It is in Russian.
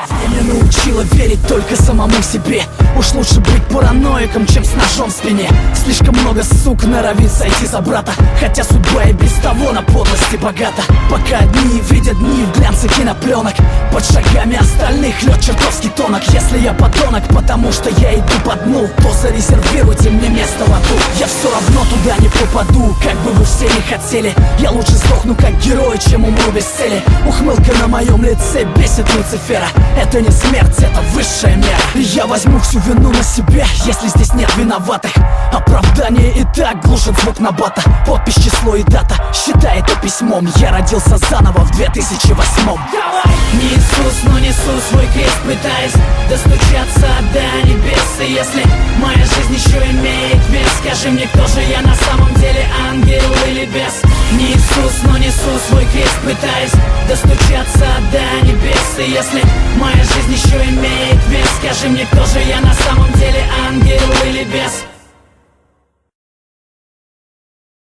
Время научило верить только самому себе. Уж лучше быть параноиком, чем с ножом в спине. Слишком много сук норовит сойти за брата, хотя судьба и без того на подлости богата. Пока одни видят дни в глянце кинопленок, под шагами остальных лед чертовски тонок. Если я подонок, потому что я иду по дну, то зарезервируйте мне место в аду. Я все равно туда не попаду, как бы вы все не хотели. Я лучше сдохну как герой, чем умру без цели. Ухмылка на моем лице бесит Люцифера. Это не смерть, это высшая мера. И я возьму всю вину на себя, если здесь нет виноватых. Оправдание и так глушит звук набата. Подпись, число и дата, считай это письмом. Я родился заново в 2008-м. Не Иисус, но несу свой крест, пытаясь достучаться до небес. И если моя жизнь еще имеет вес, скажи мне, кто же я на самом деле, ангел или бес? Не Иисус, но несу свой крест, пытаясь достучаться до небес. И если моя жизнь еще имеет вес, скажи мне, кто же я на самом деле, ангел или бес?